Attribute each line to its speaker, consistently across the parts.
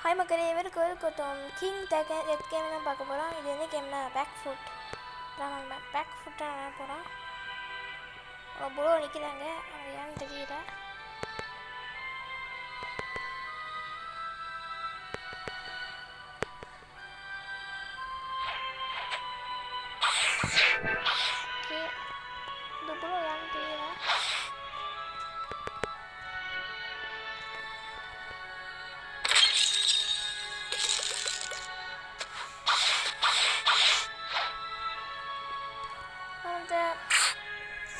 Speaker 1: Hi மக்களே, welcome king taken game தான் பார்க்க போகிறோம். இது வந்து கேம்னா பேக் ஃபுட் தான். நம்ம பேக் ஃபுட்டாக விளையாட போகிறோம். ப்ரோ நிற்கிறாங்க, அவங்க ஏன்னு தெரியல. ஓகே, இந்த ப்ரோ ஏன்னு தெரியல.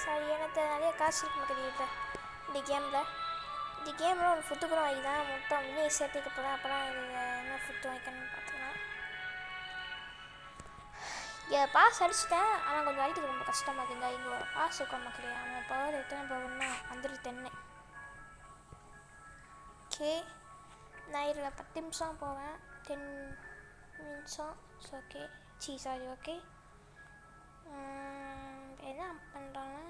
Speaker 1: சாரி, எனக்கு நிறைய காசு இருக்கு மக்கள்கிட்ட. இந்த கேமில் ஒரு ஃபுட்டு கூட வாங்கி தான் மொத்தம் வந்து சேர்த்துக்க போகிறேன். அப்போலாம் இது என்ன ஃபுட்டு வாங்கிக்கணும்னு பார்த்துக்கலாம். இங்கே பாஸ் அடிச்சிட்டேன், ஆனால் கொஞ்சம் அடிக்கிறது ரொம்ப கஷ்டமாக இருக்குங்க. இங்கே ஒரு பாஸ் இருக்கும் மக்களே, அவன் பவர் எத்தனை பவர்னா 110. ஓகே, நான் இதில் 10 நிமிஷம் போவேன். 10 நிமிஷம் ஓகே. Sorry okay. என்ன பண்ணுறான்னா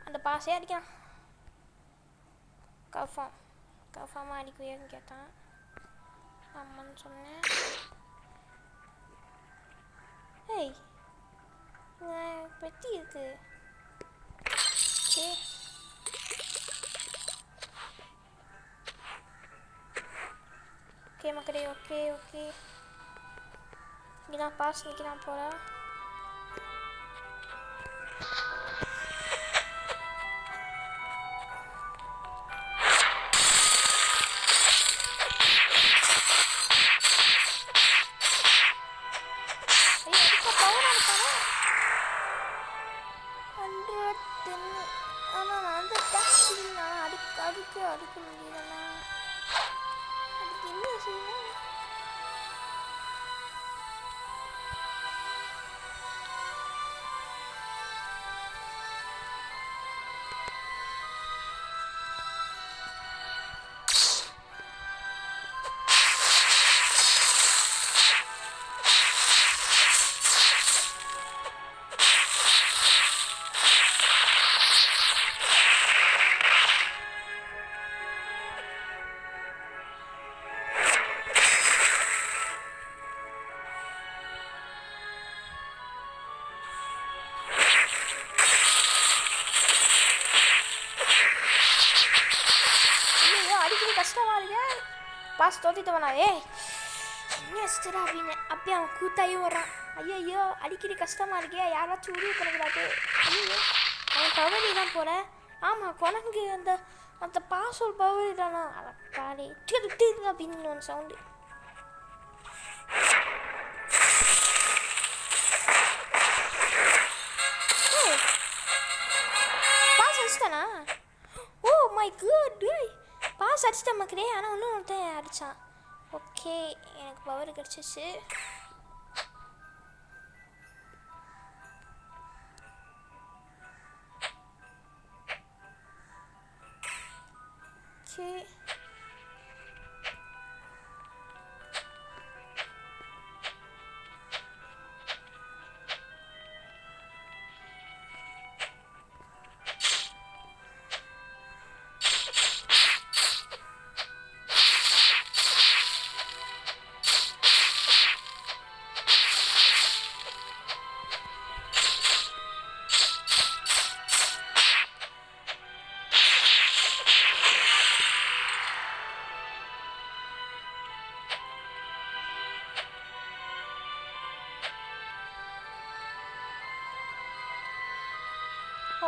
Speaker 1: அந்த பாஸே அடிக்கலாம். கஃபாமாக அடிக்குவேன்னு கேட்டான். ஆமான்னு சொன்னேன். ஏய், பெட்டி இருக்கு. ஓகே, ஓகே மக்களே. ஓகே ஓகே, இங்கே நான் பாஸ் நிற்கிறான் போல. அடிக்க முடியலண்ணா, அதுக்கு என்ன செய்யணும்? கஷ்டமா இருக்கு. பாஸ் தோத்திட்டவனா? என்ன அப்படின்னு அப்படியே அவன் கூத்தாயும் வரான். ஐயோ அடிக்கடி கஷ்டமா இருக்கே, யாராச்சும் உதவி பண்ணிக்கிறாரு. ஐயோ, அவன் பவரி தான் போல. ஆமாம், குரங்கு அந்த பாசோல் பவரி தானா? அடக்காலே அப்படின்னு ஒன்று சவுண்டு. பாஸ் அடிச்சிட்டானா? ஓ மை காட், பாஸ் அடிச்சிட்டேன் மக்களே. ஆனால் இன்னும் ஒருத்தன் அடித்தான். ஓகே, எனக்கு பவர் கிடச்சிச்சு. Okay,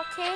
Speaker 1: okay.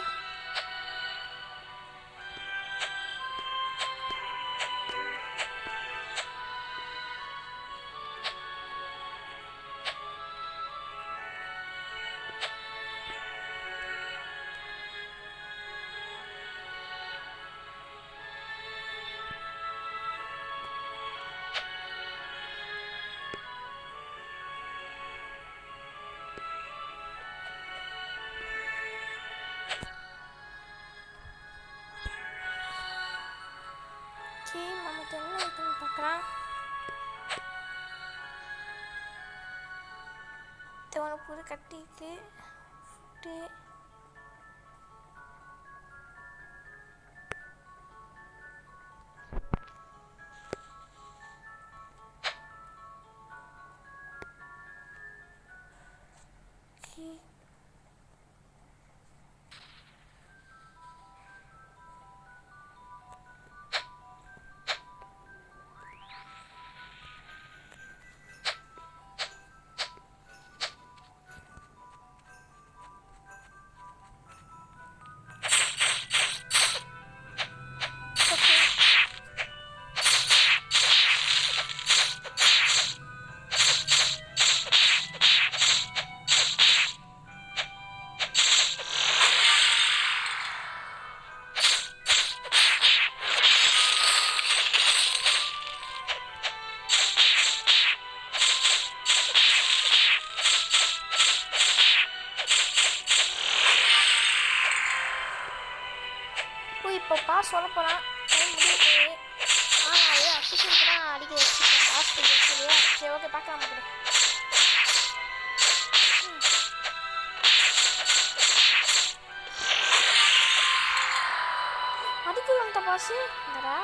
Speaker 1: நமக்கு என்ன இருக்குன்னு பார்க்கலாம். புது கட்டிக்கு ஃபுட்டு பாஸ் சொல்ல போகிறான் முடிவு. அது அசிஸ்டன்ட் தான் அடிக்க வச்சுருக்கேன் பாஸ் பண்ணி வச்சுருவியா? சரி ஓகே பார்க்கலாம் மக்களே. அடிக்க வந்துட்ட பாஸ் இந்தடா.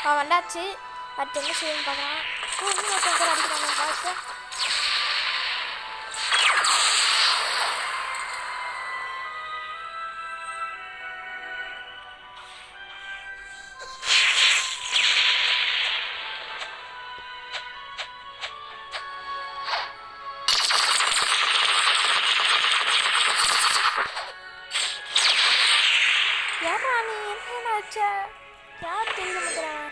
Speaker 1: அவன் வந்தாச்சு. அடுத்து என்ன செய்யணும்னு பார்க்கலாம். இன்னும் ஒருத்தன் அடிக்கிறாங்க பாஸ். யாரா நீ என்ன வச்ச? யார் தெரிய மாட்டேறான்.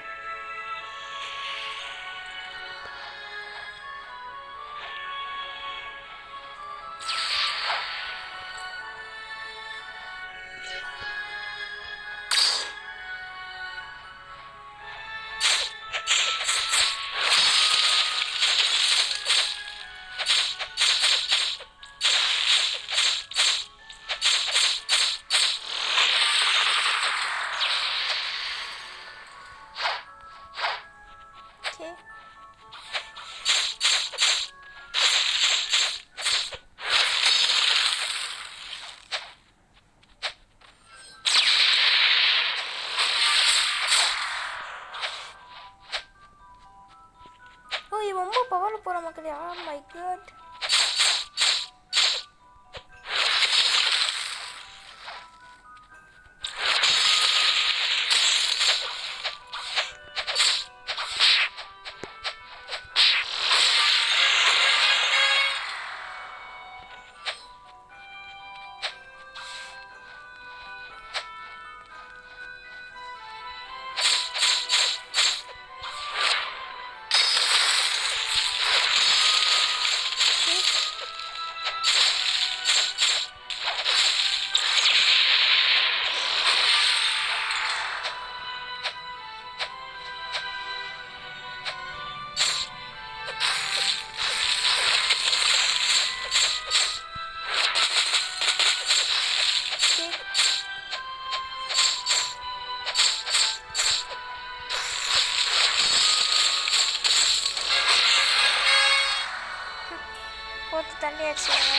Speaker 1: ரொம்ப பவரில் போகிற மக்களே. ஆ மை காட். போட்டு தண்ணி அடிச்சுங்க.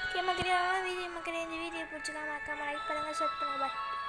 Speaker 1: ஓகே மக்களே, வீடியோ மக்களே, இந்த வீடியோ பிடிச்சிக்காம மறக்காம லைக் பண்ணுங்கள், ஷேர் பண்ணுங்கள். பாய்.